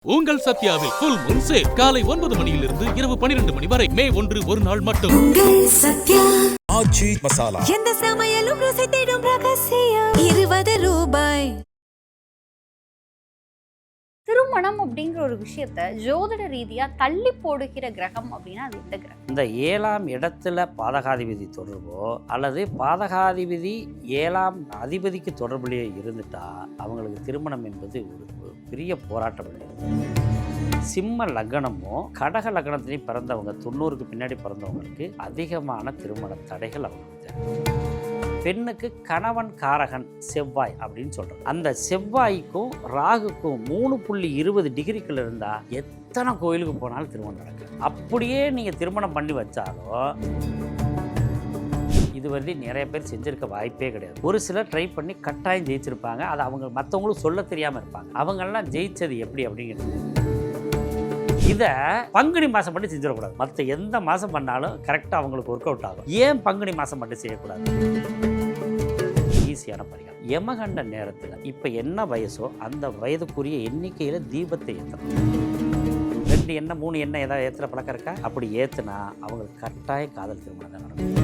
உங்கள் சத்யாவில் full Moon sale காலை 9 மணியிலிருந்து இரவு 12 மணி வரை மே 1 ஒரு நாள் மட்டும். ஆச்சி மசாலா எந்த சமையலும் ருசி தேடும் ரகசியம் 20 ரூபாய். திருமணம் அப்படிங்கிற ஒரு விஷயத்த ஜோதிட ரீதியா தள்ளி போடுகிற கிரகம் அப்படின்னா அது எந்த கிரகம்? இந்த 7ஆம் இடத்துல பாதகாதிபதி தொடர்போ அல்லது பாதகாதிபதி 7ஆம் அதிபதிக்கு தொடர்புலேயே இருந்துட்டா அவங்களுக்கு திருமணம் என்பது ஒரு பெரிய போராட்டம் இல்லை. சிம்ம லக்னமோ கடக லக்னத்திலையும் பிறந்தவங்க 90க்கு பின்னாடி பிறந்தவங்களுக்கு அதிகமான திருமண தடைகள் அவங்களுக்கு தேவை. பெண்ணுக்கு கணவன் காரகன் செவ்வாய் அப்படின்னு சொல்கிறது. அந்த செவ்வாய்க்கும் ராகுக்கும் 3.20 டிகிரிக்குள்ள இருந்தால் எத்தனை கோயிலுக்கு போனாலும் திருமணம் நடக்கும். அப்படியே நீங்கள் திருமணம் பண்ணி வச்சாலும் இதுவரை நிறைய பேர் செஞ்சிருக்க வாய்ப்பே கிடையாது. ஒரு சிலர் ட்ரை பண்ணி கட்டாயம் ஜெயிச்சிருப்பாங்க. அது அவங்க மற்றவங்களும் சொல்ல தெரியாமல் இருப்பாங்க. அவங்கெல்லாம் ஜெயிச்சது எப்படி அப்படிங்கிறது இதை பங்குனி மாதம் மட்டும் செஞ்சிடக்கூடாது. மற்ற எந்த மாதம் பண்ணாலும் கரெக்டாக அவங்களுக்கு ஒர்க் அவுட் ஆகும். ஏன் பங்குனி மாதம் மட்டும் செய்யக்கூடாது? ஈஸியான பரிகாரம். யமகண்ட நேரத்தில் இப்போ என்ன வயசோ அந்த வயதுக்குரிய எண்ணிக்கையில் தீபத்தை ஏற்றணும். 2 எண்ணெய் 3 எண்ணெய் ஏதாவது ஏற்றுற பழக்கம் இருக்கா? அப்படி ஏற்றுனா அவங்களுக்கு கட்டாயம் காதல் திருமணம் தான் நடக்கும்.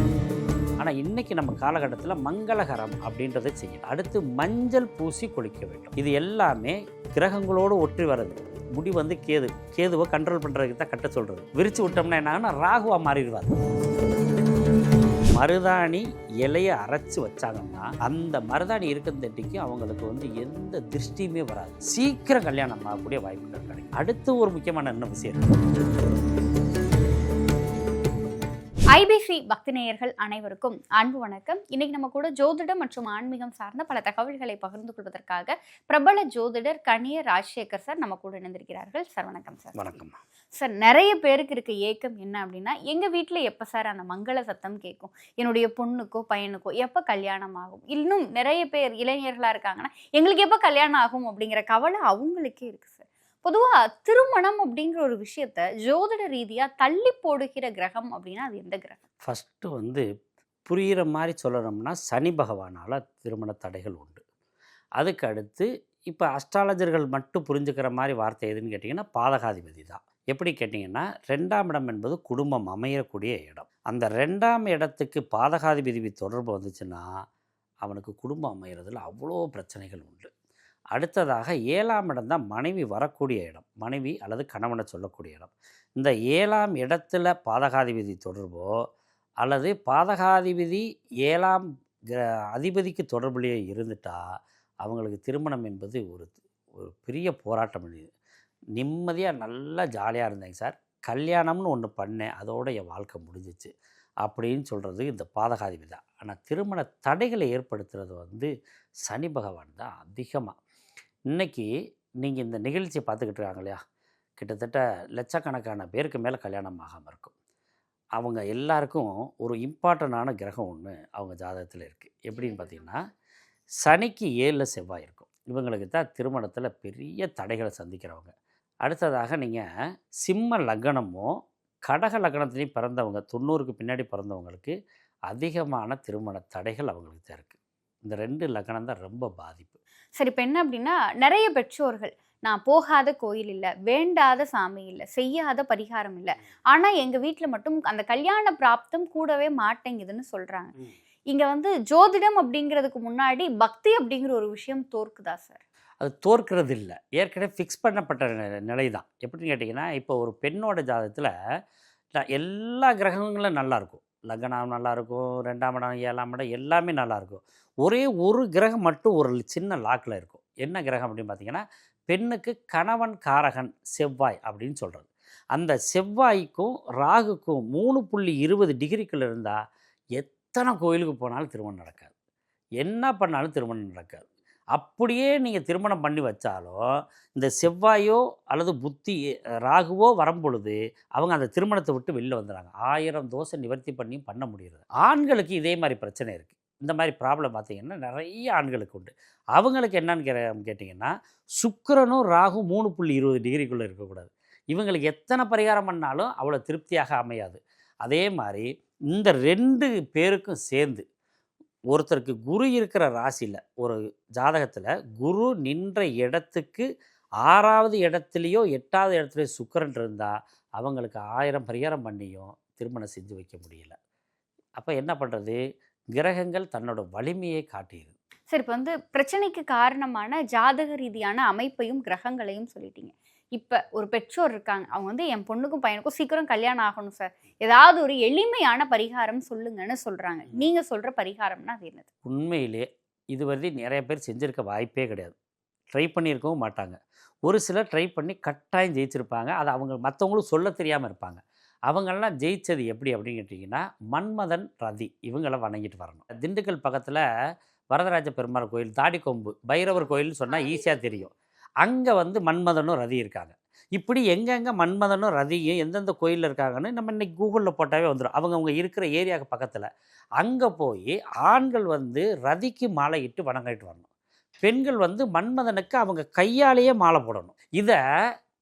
ஆனால் இன்றைக்கி நம்ம காலகட்டத்தில் மங்களகரம் அப்படின்றத செய்யணும். அடுத்து மஞ்சள் பூசி குளிக்க வேண்டும். இது எல்லாமே கிரகங்களோடு ஒற்றி வர்றது. முடி வந்து கேதுவை கண்ட்ரோல் பண்ணுறதுக்கு தான் கட்ட சொல்கிறது. விரித்து விட்டோம்னா என்ன ஆகுனா ராகுவா மாறிடுவார். மருதாணி இலையை அரைச்சி வச்சாங்கன்னா அந்த மருதாணி இருக்கிறதட்டிக்கு அவங்களுக்கு வந்து எந்த திருஷ்டியுமே வராது. சீக்கிரம் கல்யாணம் ஆகக்கூடிய வாய்ப்புகள் கிடைக்கும். அடுத்து ஒரு முக்கியமான என்ன விஷயம், ஐபிசி பக்தி நேயர்கள் அனைவருக்கும் அன்பு வணக்கம். இன்னைக்கு நம்ம கூட ஜோதிடம் மற்றும் ஆன்மீகம் சார்ந்த பல தகவல்களை பகிர்ந்து கொள்வதற்காக பிரபல ஜோதிடர் கனிய ராஜசேகர் சார் நம்ம கூட இணைந்திருக்கிறார்கள். சார் வணக்கம். சார் வணக்கம். சார், நிறைய பேருக்கு இருக்க ஏக்கம் என்ன அப்படின்னா, எங்க வீட்டுல எப்ப சார் அந்த மங்கள சத்தம் கேட்கும், என்னுடைய பொண்ணுக்கோ பையனுக்கோ எப்ப கல்யாணம் ஆகும், இன்னும் நிறைய பேர் இளைஞர்களா இருக்காங்கன்னா எங்களுக்கு எப்ப கல்யாணம் ஆகும் அப்படிங்கிற கவலை அவங்களுக்கே இருக்கு. சார், பொதுவா திருமணம் அப்படிங்கிற ஒரு விஷயத்த ஜோதிட ரீதியா தள்ளி போடுகிற கிரகம் அப்படின்னா அது எந்த கிரகம்? ஃபஸ்ட்டு வந்து புரிகிற மாதிரி சொல்லணும்னா சனி பகவானால் திருமண தடைகள் உண்டு. அதுக்கு அடுத்து இப்போ அஸ்ட்ராலஜர்கள் மட்டும் புரிஞ்சுக்கிற மாதிரி வார்த்தை எதுன்னு கேட்டிங்கன்னா பாதகாதிபதி தான். எப்படி கேட்டிங்கன்னா 2ஆம் இடம் என்பது குடும்பம் அமையக்கூடிய இடம். அந்த 2ஆம் இடத்துக்கு பாதகாதிபதி தொடர்பு வந்துச்சுன்னா அவனுக்கு குடும்பம் அமைகிறதுல அவ்வளோ பிரச்சனைகள் உண்டு. அடுத்ததாக 7ஆம் இடம் தான் மனைவி வரக்கூடிய இடம், மனைவி அல்லது கணவனை சொல்லக்கூடிய இடம். இந்த 7ஆம் இடத்துல பாதகாதிபதி தொடர்போ அல்லது பாதகாதிபதி 7ஆம் அதிபதிக்கு தொடர்புலேயே இருந்துட்டா அவங்களுக்கு திருமணம் என்பது ஒரு பெரிய போராட்டம். நிம்மதியாக நல்லா ஜாலியாக இருந்தேங்க சார், கல்யாணம்னு ஒன்று பண்ணேன், அதோட என் வாழ்க்கை முடிஞ்சிச்சு அப்படின்னு சொல்கிறது இந்த பாதகாதிபதி தான். ஆனால் திருமண தடைகளை ஏற்படுத்துறது வந்து சனி பகவான் தான் அதிகமாக. இன்றைக்கி நீங்கள் இந்த நிகழ்ச்சியை பார்த்துக்கிட்டு இருக்காங்க இல்லையா, கிட்டத்தட்ட லட்சக்கணக்கான பேருக்கு மேலே கல்யாணம் ஆகாமல் இருக்கும். அவங்க எல்லாருக்கும் ஒரு இம்பார்ட்டண்டான கிரகம் ஒன்று அவங்க ஜாதகத்தில் இருக்குது. எப்படின்னு பார்த்தீங்கன்னா சனிக்கு 7ல் செவ்வாய் இருக்கும். இவங்களுக்கு தான் திருமணத்தில் பெரிய தடைகளை சந்திக்கிறவங்க. அடுத்ததாக நீங்கள் சிம்ம லக்னமோ கடக லக்னத்திலையும் பிறந்தவங்க 90க்கு பின்னாடி பிறந்தவங்களுக்கு அதிகமான திருமண தடைகள் அவங்களுக்கு தான் இருக்குது. இந்த 2 லக்னம் தான் ரொம்ப பாதிப்பு. சரி, இப்போ என்ன அப்படின்னா, நிறைய பெற்றோர்கள் நான் போகாத கோயில் இல்லை, வேண்டாத சாமி இல்லை, செய்யாத பரிகாரம் இல்லை, ஆனால் எங்கள் வீட்டில் மட்டும் அந்த கல்யாண பிராப்தம் கூடவே மாட்டேங்குதுன்னு சொல்கிறாங்க. இங்கே வந்து ஜோதிடம் அப்படிங்கிறதுக்கு முன்னாடி பக்தி அப்படிங்கிற ஒரு விஷயம் தோற்குதா சார்? அது தோற்கிறது இல்லை, ஏற்கனவே ஃபிக்ஸ் பண்ணப்பட்ட நிலை தான். எப்படின்னு கேட்டிங்கன்னா, இப்போ ஒரு பெண்ணோட ஜாதகத்தில் எல்லா கிரகங்களும் நல்லாயிருக்கும். லக்னம் நல்லாயிருக்கும், 2ஆம் இடம் 7ஆம் இடம் எல்லாமே நல்லாயிருக்கும். ஒரே ஒரு கிரகம் மட்டும் ஒரு சின்ன லாக்கில் இருக்கும். என்ன கிரகம் அப்படின்னு பார்த்தீங்கன்னா, பெண்ணுக்கு கணவன் காரகன் செவ்வாய் அப்படின்னு சொல்கிறது. அந்த செவ்வாய்க்கும் ராகுக்கும் 3.20 டிகிரிக்குள்ள இருந்தால் எத்தனை கோயிலுக்கு போனாலும் திருமணம் நடக்காது, என்ன பண்ணாலும் திருமணம் நடக்காது. அப்படியே நீங்கள் திருமணம் பண்ணி வச்சாலும் இந்த செவ்வாயோ அல்லது புத்தி ராகுவோ வரும்பொழுது அவங்க அந்த திருமணத்தை விட்டு வெளில வந்துடுறாங்க. 1000 தோசை நிவர்த்தி பண்ணியும் பண்ண முடியாது. ஆண்களுக்கு இதே மாதிரி பிரச்சனை இருக்குது. இந்த மாதிரி ப்ராப்ளம் பார்த்திங்கன்னா நிறைய ஆண்களுக்கு உண்டு. அவங்களுக்கு என்னன்னு கேட்டிங்கன்னா, சுக்கிரனும் ராகு 3.20 டிகிரிக்குள்ளே இருக்கக்கூடாது. இவங்களுக்கு எத்தனை பரிகாரம் பண்ணாலும் அவ்வளோ திருப்தியாக அமையாது. அதே மாதிரி இந்த 2 பேருக்கும் சேர்ந்து ஒருத்தருக்கு குரு இருக்கிற ராசியில் ஒரு ஜாதகத்தில் குரு நின்ற இடத்துக்கு 6வது இடத்துலையோ 8வது இடத்துலையோ சுக்கிரன் இருந்தால் அவங்களுக்கு 1000 பரிகாரம் பண்ணியும் திருமணம் செஞ்சு வைக்க முடியல. அப்போ என்ன பண்ணுறது? கிரகங்கள் தன்னோட வலிமையை காட்டியது. சரி, இப்போ வந்து பிரச்சனைக்கு காரணமான ஜாதக ரீதியான அமைப்பையும் கிரகங்களையும் சொல்லிட்டீங்க. இப்போ ஒரு பெற்றோர் இருக்காங்க, அவங்க வந்து என் பொண்ணுக்கும் பையனுக்கும் சீக்கிரம் கல்யாணம் ஆகணும் சார், ஏதாவது ஒரு எளிமையான பரிகாரம் சொல்லுங்கன்னு சொல்கிறாங்க. நீங்கள் சொல்கிற பரிகாரம்னா அது என்னது? உண்மையிலே இதுவரை நிறைய பேர் செஞ்சுருக்க வாய்ப்பே கிடையாது. ட்ரை பண்ணியிருக்கவும் மாட்டாங்க. ஒரு சிலர் ட்ரை பண்ணி கட்டாயம் ஜெயிச்சிருப்பாங்க. அது அவங்க மற்றவங்களும் சொல்ல தெரியாமல் இருப்பாங்க. அவங்கெல்லாம் ஜெயித்தது எப்படி அப்படின்னு கேட்டிங்கன்னா, மன்மதன், ரதி இவங்களை வணங்கிட்டு வரணும். திண்டுக்கல் பக்கத்தில் வரதராஜ பெருமாள் கோயில், தாடிக்கொம்பு பைரவர் கோயில்னு சொன்னால் ஈஸியாக தெரியும். அங்கே வந்து மன்மதனும் ரதி இருக்காங்க. இப்படி எங்கெங்கே மன்மதனும் ரதியும் எந்தெந்த கோயிலில் இருக்காங்கன்னு நம்ம இன்றைக்கி கூகுளில் போட்டாவே வந்துடும். அவங்க இருக்கிற ஏரியாவுக்கு பக்கத்தில். அங்கே போய் ஆண்கள் வந்து ரதிக்கு மாலை இட்டு வணங்கிட்டு வரணும். பெண்கள் வந்து மன்மதனுக்கு அவங்க கையாலேயே மாலை போடணும். இதை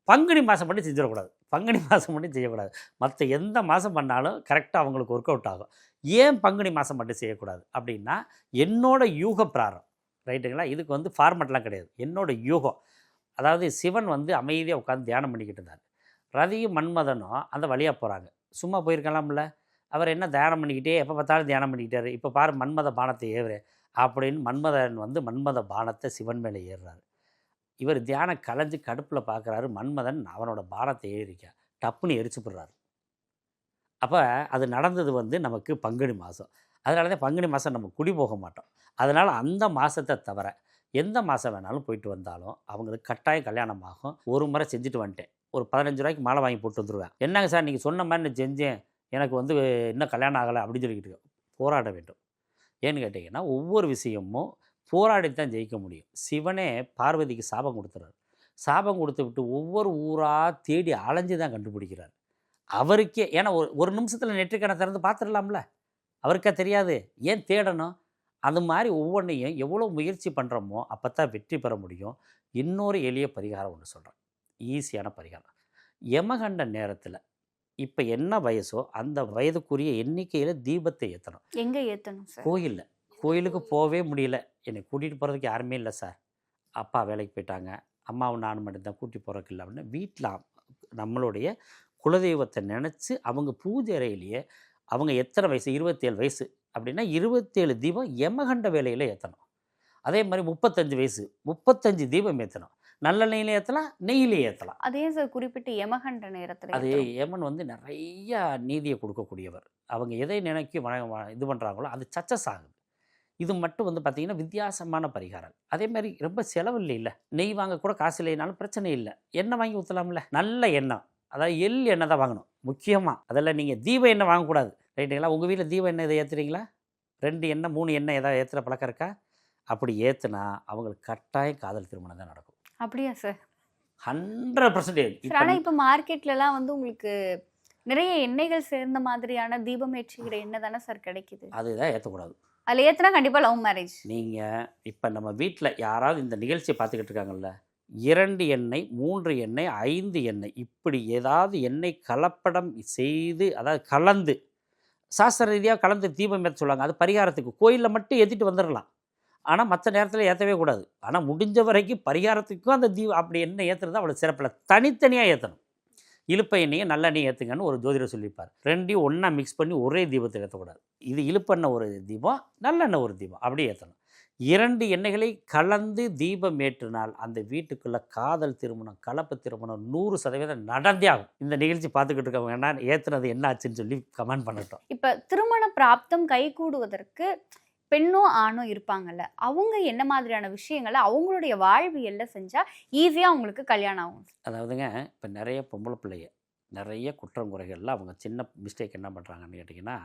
பங்குனி மாதம் மட்டும் செஞ்சிடக்கூடாது. பங்குனி மாதம் மட்டும் செய்யக்கூடாது. மற்ற எந்த மாதம் பண்ணாலும் கரெக்டாக அவங்களுக்கு ஒர்க் அவுட் ஆகும். ஏன் பங்குனி மாதம் மட்டும் செய்யக்கூடாது அப்படின்னா, என்னோட யூக பிராரம், ரைட்டுங்களா? இதுக்கு வந்து ஃபார்மெட்லாம் கிடையாது. என்னோட யூகம். அதாவது சிவன் வந்து அமைதியாக உட்காந்து தியானம் பண்ணிக்கிட்டு இருந்தார். ரதியும் மன்மதனும் அந்த வழியாக போகிறாங்க. சும்மா போயிருக்கலாம்ல. அவர் என்ன தியானம் பண்ணிக்கிட்டே எப்போ பார்த்தாலும் தியானம் பண்ணிக்கிட்டாரு, இப்போ பாரு மன்மத பானத்தை ஏறுற அப்படின்னு மன்மதன் வந்து மன்மத பானத்தை சிவன் மேலே ஏறுறாரு. இவர் தியானம் கலைஞ்சு கடுப்பில் பார்க்குறாரு. மன்மதன் அவனோட பானத்தை ஏறிக்க டப்புன்னு எரிச்சு போடுறாரு. அப்போ அது நடந்தது வந்து நமக்கு பங்குனி மாதம். அதனால தான் பங்குனி மாதம் நம்ம குடி போக மாட்டோம். அதனால் அந்த மாதத்தை தவிர எந்த மாதம் வேணாலும் போயிட்டு வந்தாலும் அவங்களுக்கு கட்டாயம் கல்யாணம் ஆகும். ஒரு முறை செஞ்சுட்டு வந்துட்டேன், ஒரு 15 ரூபாய்க்கு மாலை வாங்கி போட்டு வந்துடுவேன். என்னங்க சார் நீங்கள் சொன்ன மாதிரி நான் செஞ்சேன், எனக்கு வந்து இன்னும் கல்யாணம் ஆகலை அப்படின்னு சொல்லிக்கிட்டு போராட வேண்டும். ஏன்னு கேட்டிங்கன்னா, ஒவ்வொரு விஷயமும் போராடித்தான் ஜெயிக்க முடியும். சிவனே பார்வதிக்கு சாபம் கொடுத்துறாரு. சாபம் கொடுத்து விட்டு ஒவ்வொரு ஊராக தேடி அலைஞ்சு தான் கண்டுபிடிக்கிறார். அவருக்கே ஏன்னா ஒரு நிமிஷத்தில் நெற்றிக்கணை திறந்து பார்த்துடலாம்ல, அவருக்கா தெரியாது, ஏன் தேடணும்? அது மாதிரி ஒவ்வொன்றையும் எவ்வளோ முயற்சி பண்ணுறோமோ அப்போ தான் வெற்றி பெற முடியும். இன்னொரு எளிய பரிகாரம் ஒன்று சொல்கிறேன், ஈஸியான பரிகாரம். யமகண்ட நேரத்தில் இப்போ என்ன வயசோ அந்த வயதுக்குரிய எண்ணிக்கையில் தீபத்தை ஏற்றணும். எங்கே ஏற்றணும் சார்? கோயிலில். கோயிலுக்கு போகவே முடியல, என்னை கூட்டிகிட்டு போகிறதுக்கு யாருமே இல்லை சார், அப்பா வேலைக்கு போயிட்டாங்க, அம்மாவும் நானும் மட்டும்தான் கூட்டிகிட்டு போகிறதுக்கு இல்லை அப்படின்னா, வீட்டில் நம்மளுடைய குலதெய்வத்தை நினச்சி அவங்க பூஜை அறையிலேயே அவங்க எத்தனை வயசு, 27 வயசு அப்படின்னா 27 தீபம் யமகண்ட வேலையில் ஏற்றணும். அதே மாதிரி 35 வயசு 35 தீபம் ஏற்றணும். நல்லெண்ணெயில் ஏற்றலாம், நெய்யிலே ஏற்றலாம். அதே சார் குறிப்பிட்டு யமகண்ட நேரத்தில் அது யமன் வந்து நிறையா நீதியை கொடுக்கக்கூடியவர். அவங்க எதை நினைக்கி இது பண்ணுறாங்களோ அது சக்ஸஸ் ஆகுது. இது மட்டும் வந்து பார்த்திங்கன்னா வித்தியாசமான பரிகாரம். அதே மாதிரி ரொம்ப செலவு இல்லை. நெய் வாங்க கூட காசு இல்லைனாலும் பிரச்சனை இல்லை, எண்ணெய் வாங்கி ஊற்றலாம்ல. நல்ல எண்ணெய், அதாவது எள் எண்ணெய் தான் வாங்கணும் முக்கியமாக. அதெல்லாம் நீங்கள் தீப எண்ணெய் வாங்கக்கூடாது, ரைட்டுங்களா? உங்கள் வீட்டில் தீப எண்ணெய் இதை ஏற்றுறீங்களா? 2 எண்ணெய் 3 எண்ணெய் ஏதாவது ஏற்றுற பழக்கம் இருக்கா? அப்படி ஏற்றுனா அவங்களுக்கு கட்டாயம் காதல் திருமணம் தான் நடக்கும். அப்படியா சார்? 100%. ஆனால் இப்போ மார்க்கெட்லலாம் வந்து உங்களுக்கு நிறைய எண்ணெய்கள் சேர்ந்த மாதிரியான தீபம் ஏற்றுகிற எண்ணெய் தானே சார் கிடைக்குது. அதுதான் ஏற்றக்கூடாது. அதில் ஏற்றினா கண்டிப்பாக லவ் மேரேஜ். நீங்கள் இப்போ நம்ம வீட்டில் யாராவது இந்த நிகழ்ச்சியை பார்த்துக்கிட்டு இருக்காங்கல்ல, 2 எண்ணெய் 3 எண்ணெய் 5 எண்ணெய் இப்படி ஏதாவது எண்ணெய் கலப்படம் செய்து, அதாவது கலந்து சாஸ்திர ரீதியாக கலந்து தீபம் ஏற்ற சொல்லுவாங்க. அது பரிகாரத்துக்கு கோயிலில் மட்டும் ஏற்றிட்டு வந்துடலாம், ஆனால் மற்ற நேரத்தில் ஏற்றவே கூடாது. ஆனால் முடிஞ்ச வரைக்கும் பரிகாரத்துக்கும் அந்த தீபம் அப்படி எண்ணெய் ஏற்றுறது அவ்வளோ சிறப்பில்லை, தனித்தனியாக ஏற்றணும். இழுப்ப எண்ணெயை நல்லெண்ணெய் ஏற்றுங்கன்னு ஒரு ஜோதிடர் சொல்லியிருப்பார். 2ஐயும் ஒன்றா மிக்ஸ் பண்ணி ஒரே தீபத்தில் ஏற்றக்கூடாது. இது இழுப்பெண்ணெய் ஒரு தீபம், நல்லெண்ணெய் ஒரு தீபம், அப்படியே ஏற்றணும். 2 எண்ணெய்களை கலந்து தீபம் ஏற்றினால் அந்த வீட்டுக்குள்ளே காதல் திருமணம், கலப்பு திருமணம் 100% நடந்தே ஆகும். இந்த நிகழ்ச்சி பார்த்துக்கிட்டு இருக்கவங்க என்ன ஏற்றுனது என்ன ஆச்சுன்னு சொல்லி கமெண்ட் பண்ணட்டும். இப்போ திருமண பிராப்தம் கைகூடுவதற்கு பெண்ணும் ஆணும் இருப்பாங்கல்ல, அவங்க என்ன மாதிரியான விஷயங்களை அவங்களுடைய வாழ்வியல்ல செஞ்சால் ஈஸியாக அவங்களுக்கு கல்யாணம் ஆகும்? அதாவதுங்க, இப்போ நிறைய பொம்பளை பிள்ளைய நிறைய குற்றம் குறைகளில் அவங்க சின்ன மிஸ்டேக் என்ன பண்ணுறாங்கன்னு கேட்டிங்கன்னா,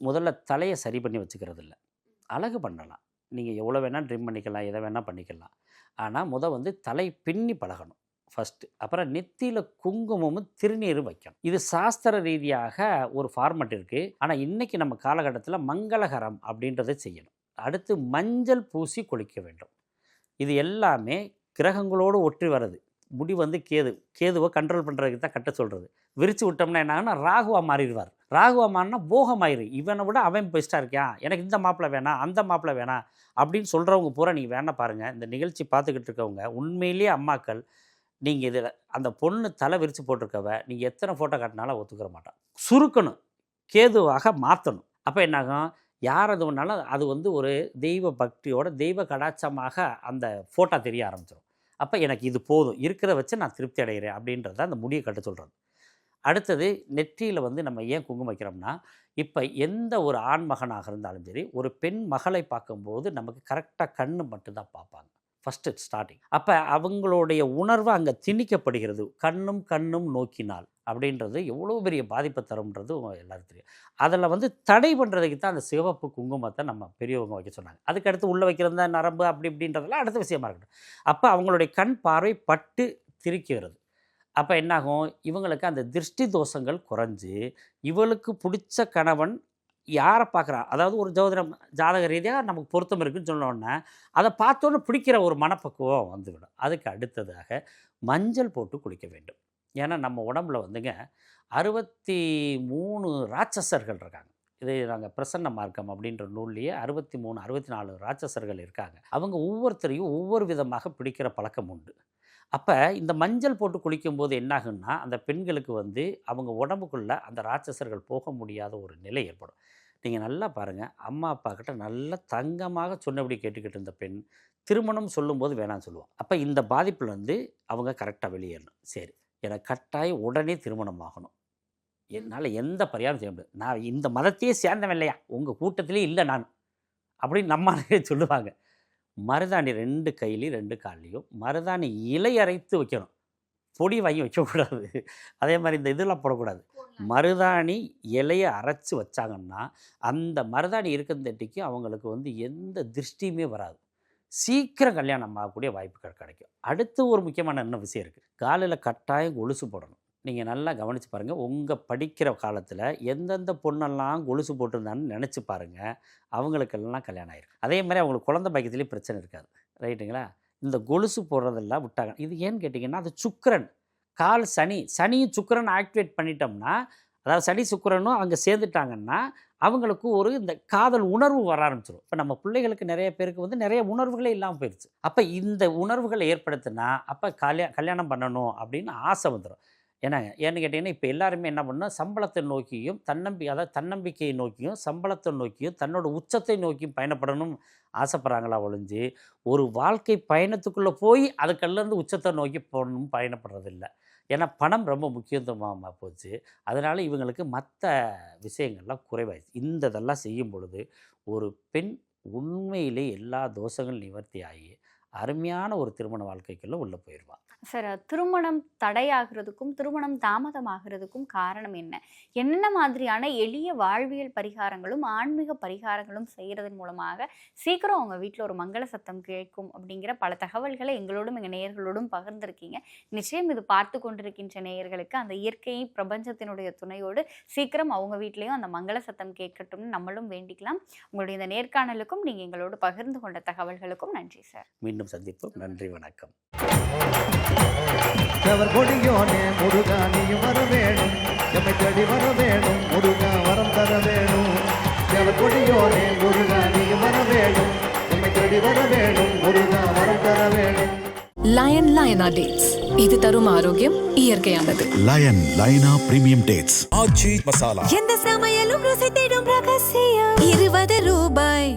முதல்ல தலையை சரி பண்ணி வச்சுக்கிறது இல்லை. அழகு பண்ணலாம், நீங்கள் எவ்வளோ வேணால் ட்ரிம் பண்ணிக்கலாம், எதை வேணால் பண்ணிக்கலாம். ஆனால் வந்து தலை பின்னி பழகணும் ஃபஸ்ட்டு. அப்புறம் நெத்தியில் குங்குமமும் திருநீரும் வைக்கணும். இது சாஸ்திர ரீதியாக ஒரு ஃபார்மெட் இருக்குது. ஆனால் இன்றைக்கி நம்ம காலகட்டத்தில் மங்களகரம் அப்படின்றத செய்யணும். அடுத்து மஞ்சள் பூசி குளிக்க வேண்டும். இது எல்லாமே கிரகங்களோடு ஒற்றி வர்றது. முடி வந்து கேதுவை கண்ட்ரோல் பண்ணுறதுக்கு தான் கட்ட சொல்கிறது. விரித்து விட்டோம்னா என்ன ஆகுனா ராகுவாக மாறிடுவார். ராகுவமானா போகமாயிரு, இவனை விட அவன் பெஸ்ட்டாக இருக்கான், எனக்கு இந்த மாப்பிள்ளை வேணாம், அந்த மாப்பிள்ளை வேணாம் அப்படின்னு சொல்கிறவங்க பூரா நீங்கள் வேணா பாருங்கள். இந்த நிகழ்ச்சி பார்த்துக்கிட்டு இருக்கவங்க உண்மையிலேயே அம்மாக்கள், நீங்கள் இதில் அந்த பொண்ணு தலை விரித்து போட்டிருக்கவ நீங்கள் எத்தனை ஃபோட்டோ காட்டினாலும் ஒத்துக்கிற மாட்டான். சுருக்கணும், கேதுவாக மாற்றணும். அப்போ என்னாகும், யார் அது ஒன்றாலும் அது வந்து ஒரு தெய்வ பக்தியோட தெய்வ கடாட்சமாக அந்த ஃபோட்டோ தெரிய ஆரம்பிச்சிடும். அப்போ எனக்கு இது போதும், இருக்கிறத வச்சு நான் திருப்தி அடைகிறேன் அப்படின்றத அந்த முடியை கட்ட சொல்கிறது. அடுத்தது நெற்றியில் வந்து நம்ம ஏன் குங்குமம் வைக்கிறோம்னா, இப்போ எந்த ஒரு ஆண் மகனாக இருந்தாலும் சரி, ஒரு பெண் மகளை பார்க்கும்போது நமக்கு கரெக்டாக கண்ணு மட்டும்தான் பார்ப்பாங்க ஃபஸ்ட்டு ஸ்டார்டிங். அப்போ அவங்களுடைய உணர்வு அங்கே திணிக்கப்படுகிறது. கண்ணும் நோக்கினால் அப்படின்றது எவ்வளோ பெரிய பாதிப்பை தரும்ன்றது எல்லாரும் தெரியும். அதில் வந்து தடை பண்ணுறதுக்கு தான் அந்த சிவப்பு குங்குமத்தை நம்ம பெரியவங்க வைக்க சொன்னாங்க. அதுக்கடுத்து உள்ளே வைக்கிறது நரம்பு அப்படி இப்படின்றதெல்லாம் அடுத்த விஷயமா இருக்கட்டும். அப்போ அவங்களுடைய கண் பார்வை பட்டு திரிக்கிறது. அப்போ என்னாகும், இவங்களுக்கு அந்த திருஷ்டி தோஷங்கள் குறைஞ்சி இவளுக்கு பிடிச்ச கணவன் யாரை பார்க்குறா, அதாவது ஒரு ஜாதக ரீதியாக நமக்கு பொருத்தம் இருக்குதுன்னு சொன்னோடனே அதை பார்த்தோன்னே பிடிக்கிற ஒரு மனப்பக்குவம் வந்துவிடும். அதுக்கு அடுத்ததாக மஞ்சள் போட்டு குளிக்க வேண்டும். ஏன்னா நம்ம உடம்புல வந்துங்க 63 ராட்சசர்கள் இருக்காங்க. இது நாங்கள் பிரசன்ன மார்க்கம் அப்படின்ற நூல்லையே 63 64 ராட்சசர்கள் இருக்காங்க. அவங்க ஒவ்வொருத்தரையும் ஒவ்வொரு விதமாக பிடிக்கிற பழக்கம் உண்டு. அப்போ இந்த மஞ்சள் போட்டு குளிக்கும்போது என்னாகுன்னா, அந்த பெண்களுக்கு வந்து அவங்க உடம்புக்குள்ளே அந்த ராட்சசர்கள் போக முடியாத ஒரு நிலை ஏற்படும். நீங்கள் நல்லா பாருங்கள், அம்மா அப்பா கிட்ட நல்லா தங்கமாக சொன்னபடி கேட்டுக்கிட்டு இருந்த பெண் திருமணம் சொல்லும்போது வேணாம்னு சொல்லுவோம். அப்போ இந்த பாதிப்பில் வந்து அவங்க கரெக்டாக வெளியேறணும். சரி, எனக்கு கட்டாயம் உடனே திருமணம் ஆகணும், என்னால் எந்த பரிகாரம் செய்ய முடியாது, நான் இந்த மதத்தையே சேர்ந்தவன் இல்லையா, உங்கள் கூட்டத்திலே இல்லை நான் அப்படின்னு நம்மளே சொல்லுவாங்க. மருதாணி 2 கையிலையும் 2 கால்லையும் மருதாணி இலை அரைத்து வைக்கணும், பொடி வாங்கி வைக்கக்கூடாது. அதே மாதிரி இந்த இதெல்லாம் போடக்கூடாது. மருதாணி இலையை அரைச்சி வச்சாங்கன்னா அந்த மருதாணி இருக்கிறதட்டிக்கு அவங்களுக்கு வந்து எந்த திருஷ்டியுமே வராது, சீக்கிரம் கல்யாணம் ஆகக்கூடிய வாய்ப்புகள் கிடைக்கும். அடுத்து ஒரு முக்கியமான என்ன விஷயம் இருக்குது, காலில் கட்டாயம் கொலுசு போடணும். நீங்கள் நல்லா கவனித்து பாருங்கள், உங்கள் படிக்கிற காலத்தில் எந்தெந்த பொண்ணெல்லாம் கொலுசு போட்டிருந்தான்னு நினச்சி பாருங்கள், அவங்களுக்கெல்லாம் கல்யாணம் ஆகிருக்கு. அதே மாதிரி அவங்களுக்கு குழந்தை பாக்கியத்துலேயும் பிரச்சனை இருக்காது. ரைட்டுங்களா? இந்த கொலுசு போடுறதெல்லாம் விட்டாங்க. இது ஏன்னு கேட்டிங்கன்னா, அது சுக்கிரன், கால் சனியும் சுக்கிரன் ஆக்டிவேட் பண்ணிட்டோம்னா, அதாவது சனி சுக்கிரனும் அங்கே சேர்ந்துட்டாங்கன்னா அவங்களுக்கு ஒரு இந்த காதல் உணர்வு வர ஆரம்பிச்சிடும். இப்போ நம்ம பிள்ளைகளுக்கு நிறைய பேருக்கு வந்து நிறைய உணர்வுகளே இல்லாமல் போயிடுச்சு. அப்போ இந்த உணர்வுகளை ஏற்படுத்தினா அப்போ கல்யாணம் பண்ணணும் அப்படின்னு ஆசை வந்துடும். ஏன்னு கேட்டிங்கன்னா, இப்போ எல்லாருமே என்ன பண்ணணும், சம்பளத்தை நோக்கியும் தன்னம்பிக்கையை நோக்கியும் சம்பளத்தை நோக்கியும் தன்னோட உச்சத்தை நோக்கியும் பயணப்படணும் ஆசைப்படுறாங்களா ஒழிஞ்சு, ஒரு வாழ்க்கை பயணத்துக்குள்ளே போய் அதுக்கல்லேருந்து உச்சத்தை நோக்கி போகணும் பயணப்படுறதில்லை. ஏன்னா பணம் ரொம்ப முக்கியத்துவமாக போச்சு. அதனால் இவங்களுக்கு மற்ற விஷயங்கள்லாம் குறைவாயிடுச்சு. இதெல்லாம் செய்யும் பொழுது ஒரு பெண் உண்மையிலே எல்லா தோஷங்களும் நிவர்த்தி ஆகி அருமையான ஒரு திருமண வாழ்க்கைக்குள்ளே உள்ளே போயிடுவாள். சார், திருமணம் தடையாகிறதுக்கும் திருமணம் தாமதமாகிறதுக்கும் காரணம் என்ன? என்னென்ன மாதிரியான எளிய வாழ்வியல் பரிகாரங்களும் ஆன்மீக பரிகாரங்களும் செய்கிறதன் மூலமாக சீக்கிரம் அவங்க வீட்டில் ஒரு மங்கள சத்தம் கேட்கும் அப்படிங்கிற பல தகவல்களை எங்களோடும் எங்கள் நேயர்களோடும் பகிர்ந்திருக்கீங்க. நிச்சயம் இது பார்த்து கொண்டிருக்கின்ற நேயர்களுக்கு அந்த இயற்கை பிரபஞ்சத்தினுடைய துணையோடு சீக்கிரம் அவங்க வீட்லேயும் அந்த மங்கள சத்தம் கேட்கட்டும்னு நம்மளும் வேண்டிக்கலாம். உங்களுடைய இந்த நேர்காணலுக்கும் நீங்கள் எங்களோடு பகிர்ந்து கொண்ட தகவல்களுக்கும் நன்றி சார். மீண்டும் சந்திப்போம். நன்றி, வணக்கம். அவர் கொடியோனே முருகா நீயும் வர வேணும், எம்மை தேடி வர வேணும், முருகா வரம் தர வேணும். அவர் கொடியோனே முருகா நீயும் வர வேணும், எம்மை தேடி வர வேணும், முருகா வரம் தர வேணும். லயனா டேட்ஸ், இது தரும் ஆரோக்கியம் இயற்கையானது. லயனா பிரீமியம் டேட்ஸ். ஆச்சி மசாலா. எந்த சமையலும் ருசி தேடும் ரகசியம். 20 ரூபாய்.